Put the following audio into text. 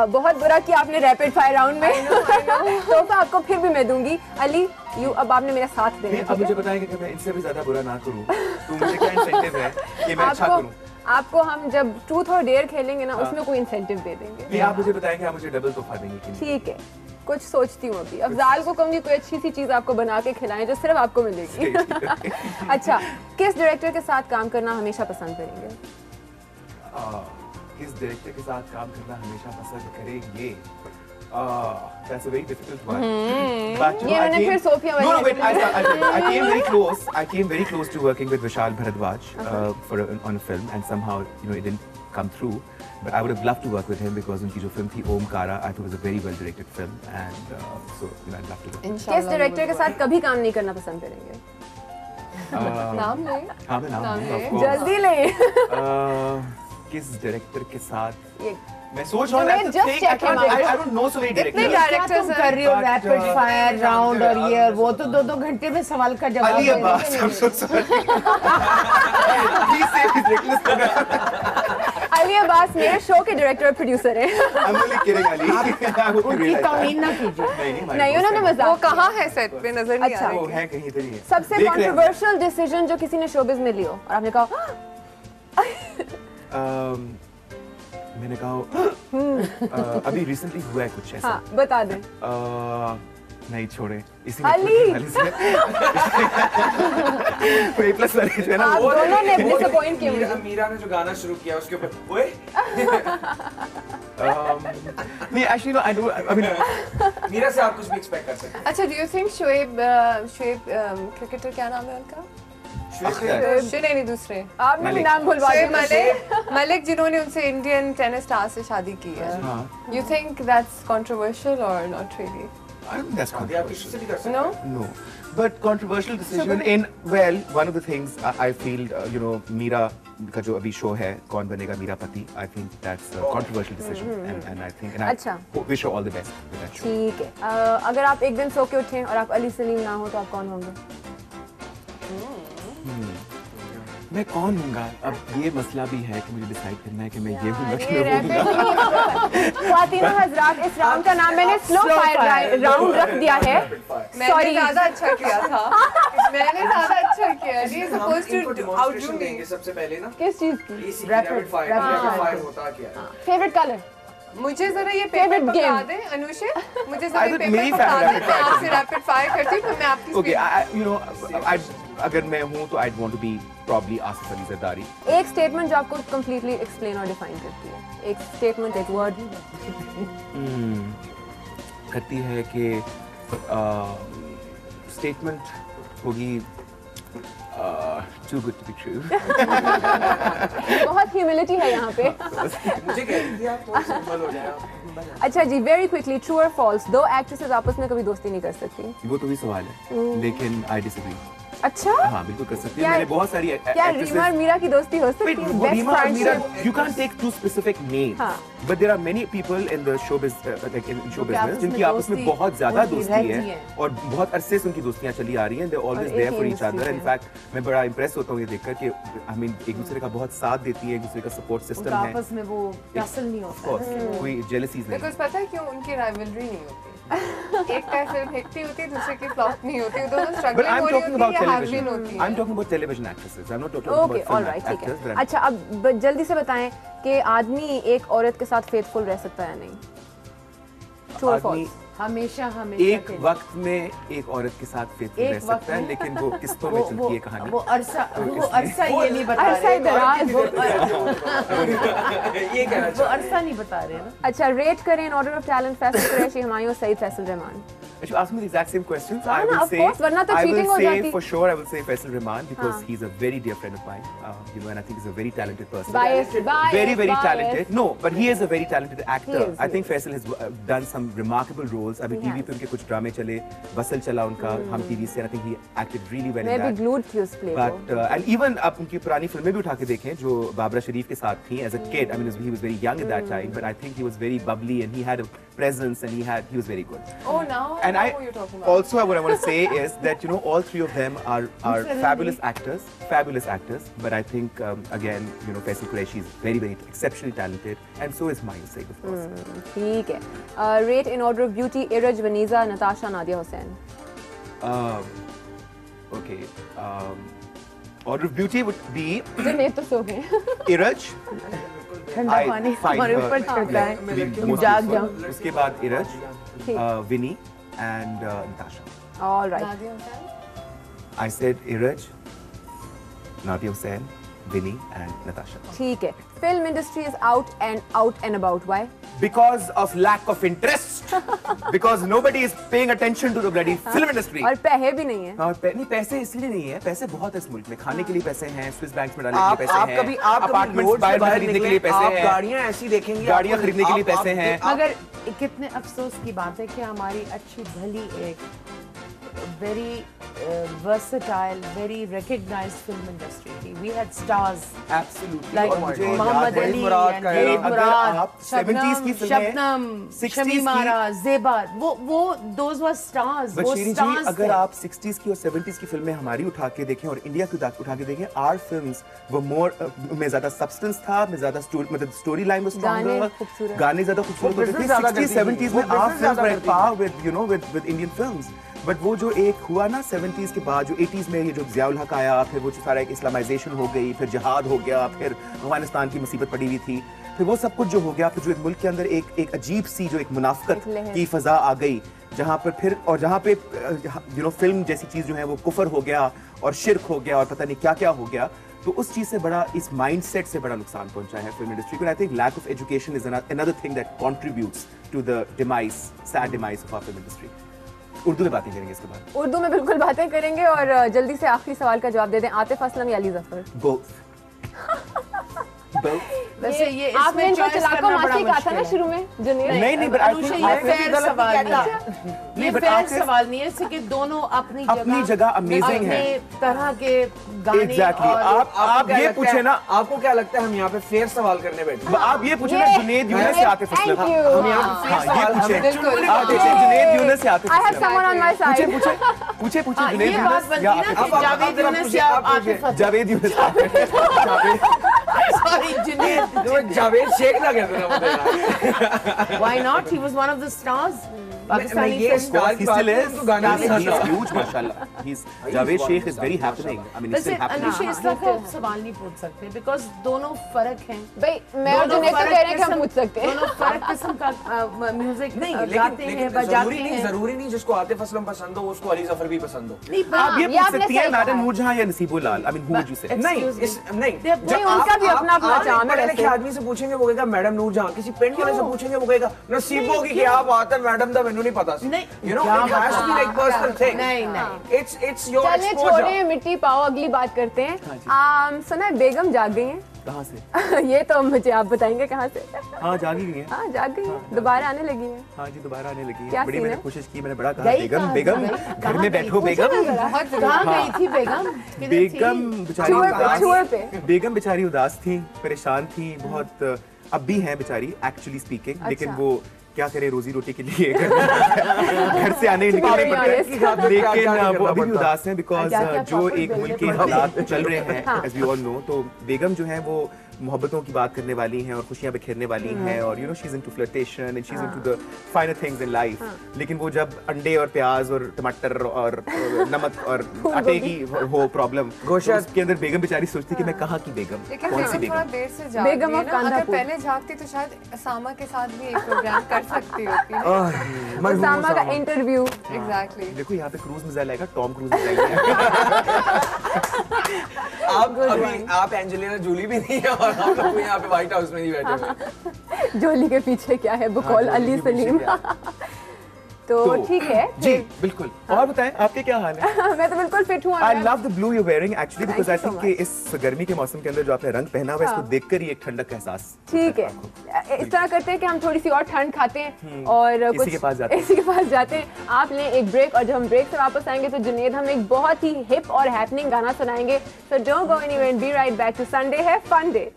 बहुत बुरा किया आपने रैपिड फायर राउंड में। तोहफा आपको फिर भी मैं दूंगी। अली यू अब आपने मेरा साथ देना। अब मुझे बताएं कि मैं इनसे भी ज्यादा बुरा ना करूं तो मुझे क्या इंसेंटिव है कि मैं अच्छा करूं? आपको हम जब ट्रूथ और डेयर खेलेंगे ना उसमें कोई इंसेंटिव दे देंगे। नहीं आप मुझे बताएं कि आप मुझे डबल तोहफा देंगे। ठीक है कुछ सोचती हूँ अभी। अफजाल को कहूँगी कोई अच्छी सी चीज़ आपको बना के खिलाएं जो सिर्फ आपको मिलेगी। अच्छा किस डायरेक्टर के साथ काम करना हमेशा पसंद करेंगे? किस डायरेक्टर के साथ काम करना हमेशा पसंद करेंगे? That's a very difficult one. But you know, I came very close to working with Vishal Bharadwaj on a film, and somehow it didn't come through. But I would have loved to work with him because उनकी जो film थी Omkara, I thought it was a very well directed film, and so I'd love to work. किस director के साथ कभी काम नहीं करना पसंद करेंगे? नाम ले। हाँ मैं नाम लूँगा। जल्दी ले। किस डायरेक्टर के साथ मैं सोच रहा हूँ I don't know so many directors. इतने डायरेक्टर्स कर रही हो रैपिड फायर राउंड और ये वो तो 2-2 घंटे में सवाल का जवाब Ali Abbas I'm so sorry. Please say his ridiculous. Ali Abbas मेरे शो के डायरेक्टर और प्रोड्यूसर हैं। I'm only kidding Ali. उनकी तौहीन ना कीजिए। नहीं उन्होंने मजाक। वो कहाँ है सेट पे नजर नहीं आ रही। वो है कहीं इधर ही है। सबसे कंट्रोवर्शियल डिसीजन जो किसी ने शोबिज में लिया और आपने कहा मैंने कहा अभी रिसेंटली हुआ है कुछ ऐसा। हाँ, बता दे। नहीं छोड़े इसी में प्लस वाले जो है ना वो दोनों ने डिसअपॉइंट किया। मीरा ने जो गाना शुरू किया उसके ऊपर ओए नहीं actually no I don't I mean Meera से आप कुछ भी एक्सपेक्ट कर सकते हैं। अच्छा do you think Shoaib cricketer क्या नाम है उनका? नहीं दूसरे आपने नाम भूलवा दिया। मलिक जिन्होंने उनसे इंडियन टेनिस स्टार से शादी की है। You think that's controversial or not really? I don't think that's controversial. No, but controversial decision in one of the things I feel Meera का जो अभी शो है कौन बनेगा मेरा पति I think that's a controversial decision and I think I wish her all the best with that show. ठीक है अगर आप एक दिन सो के उठें और आप अली सलीम ना हो तो आप कौन होंगे? मैं कौन हूँगा? अब ये मसला भी है कि मुझे डिसाइड करना है कि मैं ये हूँगा कि मैं वो हूँगा। ख्वातीनो हज़रात इस राउंड का नाम मैंने स्लो फायर राउंड रख दिया है। मैंने ज़्यादा अच्छा किया था। मैंने ज़्यादा अच्छा किया। ये supposed to outdo me। सबसे पहले ना किस चीज़ की? रैपिड फायर होता क्या है? Favourite colour? मुझे जरा ये पेपर बता दे अनुषे। मुझे जरा ये पेपर बता दे। मैं आपसे रैपिड फायर करती हूँ तो मैं आपकी Okay, अगर मैं हूँ तो I'd want to be probably Asif Ali Zardari. एक स्टेटमेंट जो आपको completely explain और define करती है। एक स्टेटमेंट एक वर्ड करती है कि स्टेटमेंट होगी too good to be true। बहुत ह्यूमिलिटी है यहाँ पे। मुझे कह रही थी आप थोड़ा सिंपल हो जाए। अच्छा जी वेरी क्विकली ट्रू और फॉल्स दो एक्ट्रेसेस आपस में कभी दोस्ती नहीं कर सकती? वो तो भी सवाल है लेकिन I disagree। अच्छा हाँ बिल्कुल कर सकती है। मैंने बहुत सारी क्या रीमा और मीरा की दोस्ती हो सकती है? रीमा और Meera you can't take two specific names but there are many people in the showbiz like in show business जिनकी आपस में बहुत ज्यादा दोस्ती है और बहुत अरसे से उनकी दोस्तियां चली आ रही हैं। they're always there for each other। in fact मैं बड़ा इम्प्रेस होता हूँ ये देखकर कि I mean एक दूसरे का बहुत साथ देती है एक दूसरे का सपोर्ट सिस्टम है। आपस में वो टसल नहीं होता कोई जेलसीज नहीं। बिकॉज़ पता है क्यों उनकी राइवलरी नहीं होती। एक का फिल्म हिट होती है दूसरे की फ्लॉप नहीं होती दोनों स्ट्रगलिंग हो रही होती है हैवलिन होती है। I'm talking about television actresses। I'm not talking about film actors। अच्छा अब जल्दी से बताएं कि आदमी एक औरत के साथ फेथफुल रह सकता है या नहीं? ट्रू और फॉल्स? हमेशा एक वक्त में एक औरत के साथ फेथफुल रह सकता है लेकिन वो किस्तों में चलती है कहानी। वो अरसा ये नहीं बता रहे। वो अरसा नहीं बता रहे ना। अच्छा रेट करें in order of talent Faisal Qureshi Humayun Saeed Faisal Rehman. If you ask me the exact same questions, I of course, वरना तो cheating हो will जाती। say for sure I will say Faisal Rahman because he's a very dear friend of mine, and I think he's a very talented person. Very talented. No, but he is a very talented actor. I think Faisal has done some remarkable roles. अभी TV पे उनके कुछ ड्रामे चले, बसल चला उनका हम TV से, I think he acted really well in that. मैं भी glued थी उस play को। But and even आप उनकी पुरानी फिल्में भी उठा के देखें जो बाबरा शरीफ के साथ थी as a kid. I mean he was very young at that time, but I think he was very bubbly and he had a presence and he was very good. Oh no. And I also what I want to say is that you know all three of them are fabulous actors. But I think again you know Faisal Qureshi is very exceptionally talented, and so is Mayur Saeed of course. ठीक है. Rate in order of beauty: Iraj, Vaniza, Natasha, Nadia Hussain. Okay. Order of beauty would be. Junaid तो सो गए. Iraj. ठंडा पानी हमारे ऊपर छिड़का है. जाग जाओ. उसके बाद Iraj, Vinny and Natasha. All right. Nadia Hussain? I said Iraj, Nadia Hussain, Vinny and Natasha. ठीक है. Film industry is out and about. Why? Because of lack of interest. Because nobody is paying attention to the bloody film industry. और पैसे भी नहीं है. हाँ नहीं पैसे इसलिए नहीं है, पैसे बहुत है इस मुल्क में, खाने के लिए पैसे हैं, स्विस बैंक्स में डालने के लिए पैसे हैं, अपार्टमेंट्स बाहर खरीदने के लिए पैसे हैं, गाड़ियाँ ऐसी देखेंगे, गाड़ियाँ खरीदने के लिए पैसे हैं. मगर कितने अफसोस की बात है कि हमारी अच्छी भली एक very versatile, very recognized film industry थी. We had stars. Absolutely. Like Mohammed Ali and Zaid Murad, Shabnam, Shami Mara, Zeba. वो those were stars. वो stars थे. अगर आप 60s की और 70s की फिल्में हमारी उठा के देखें और इंडिया की उठा के देखें, our films were more में ज़्यादा substance था, में ज़्यादा मतलब story line was stronger, गाने ज़्यादा खूबसूरत होते थे. 60s 70s में our films were at par with you know with Indian films. But वो जो एक हुआ ना 70s के बाद जो 80s में ये जो ज़ियाउल हक आया, फिर वो जो सारा एक इस्लामाइजेशन हो गई, फिर जिहाद हो गया, फिर अफगानिस्तान की मुसीबत पड़ी हुई थी, फिर वो सब कुछ जो हो गया, फिर जो एक मुल्क के अंदर एक अजीब सी जो एक मुनाफिकत की फ़ज़ा आ गई, जहाँ पर फिर और जहाँ पे यू नो फिल्म जैसी चीज़ जो है वो कुफर हो गया और शिर्क हो गया और पता नहीं क्या क्या हो गया, तो उस चीज़ से बड़ा इस माइंडसेट से बड़ा नुकसान पहुंचा है फिल्म इंडस्ट्री को. I think lack of education is another thing that contributes to the demise, sad demise of our film industry. Urdu में बातें करेंगे इसके बाद. उर्दू में बिल्कुल बातें करेंगे और जल्दी से आखिरी सवाल का जवाब दे दें. आतिफ असलम या अली जफर? वैसे ये आपने इनको चलाको मासी कहा था ना शुरू में जुनेद. नहीं बट अनुषा ये फेयर सवाल नहीं, ये फेयर सवाल नहीं है. इससे कि दोनों अपनी जगह अमेजिंग है, अपने तरह के गाने. एग्जैक्टली. आप ये पूछे ना, आपको क्या लगता है हम यहाँ पे फेयर सवाल करने बैठे? आप ये पूछे ना जुनेद यूनुस से आतिफ असलम. हम यहाँ पे फेयर सवाल आप पूछे जुनेद यूनुस से Atif I have someone on my side. पूछे जुनेद ये बात यूनुस बनती या ना कि जावेद यूनुस या आतिफ असलम. जावेद यूनुस. Sorry, Junaid. जावेद शेख ना कहते ना मुझे. Why not? He was one of the stars. Pakistani ये स्टार की बात है तो गाना He's huge, mashallah. Javed Sheikh is very happening. I mean, it's still happening. Anusha इस तरह का सवाल नहीं पूछ सकते because दोनों फर्क हैं. भाई मैं और जुनेद तो कह रहे हैं कि हम पूछ सकते हैं. दोनों फर्क किस्म का म्यूजिक नहीं गाते हैं, बजाते हैं. जरूरी नहीं जिसको आतिफ असलम पसंद हो उसको अली जफर भी पसंद हो. नहीं आप ये पूछ सकती हैं मैडम नूरजहां या नसीबुल लाल. I mean, who would you say? नहीं उनका भी अपना अपना चार्म है. पढ़े लिखे आदमी से पूछेंगे वो कहेगा मैडम नूरजहां. किसी पेंट वाले से पूछेंगे वो कहेगा नसीबो की क्या बात है मैडम दा मैनू नहीं पता सी. You know, it has to be like personal thing. नहीं. It's your चलिए exposure. छोड़े मिट्टी पाओ, अगली बात करते हैं. सुना है बेगम जाग गई हैं. कहाँ से? ये तो मुझे आप बताएंगे कहाँ से. हाँ जाग गई हैं. हाँ जाग गई हैं, दोबारा आने लगी हैं. हाँ जी दोबारा आने लगी क्या है. बड़ी सीन मैंने है? कोशिश की, मैंने बड़ा कहा बेगम घर में बैठो बेगम. कहाँ गई थी बेगम? छुए पे. बेगम बेचारी उदास थी, परेशान थी बहुत. अब भी हैं बेचारी एक्चुअली स्पीकिंग, लेकिन वो क्या करे रोजी रोटी के लिए घर से आने निकलने पड़ता है. लेकिन वो अभी भी उदास हैं बिकॉज जो एक मुल्क के हालात चल रहे हैं एज वी ऑल नो, तो बेगम जो है वो मोहब्बतों की बात करने वाली हैं और खुशियां बिखेरने वाली हैं और you know she is into flirtation and she is into the फाइनर things in life. लेकिन वो जब अंडे और प्याज और टमाटर और नमक और आटे की हो प्रॉब्लम, उसके अंदर बेगम बेचारी सोचती कि मैं कहाँ की बेगम, कौन सी बेगम. देर से जाग बेगम गई ऑफ ना. अगर कांदापुर. पहले जागती तो शायद सामा के साथ भी एक प्रोग्राम कर सकती होती. उसामा का इंटरव्यू. एग्जैक्टली. देखो यहाँ पे क्रूज मिसाइल आएगा, टॉम क्रूज मिसाइल आएगा. आप एंजेलिना जूली भी नहीं है और हम लोग यहाँ पे व्हाइट हाउस में नहीं बैठे हुए. जोली के पीछे क्या है, बकौल अली सलीम. तो ठीक है जी बिल्कुल. और बताएं आपके क्या हाल है? मैं तो बिल्कुल फिट हूँ. I love the blue you're wearing actually because I think कि इस गर्मी के मौसम के अंदर जो आपने रंग पहना हुआ है इसको देखकर ही एक ठंडक का एहसास. ठीक है, इस तरह करते हैं कि हम थोड़ी सी और ठंड खाते हैं और कुछ इसी के पास जाते हैं. आप लें एक ब्रेक और जब हम ब्रेक से वापस आएंगे तो जुनेद हम एक बहुत ही हिप और हैपनिंग गाना सुनाएंगे. So don't go anywhere and be right back to Sunday है फन डे.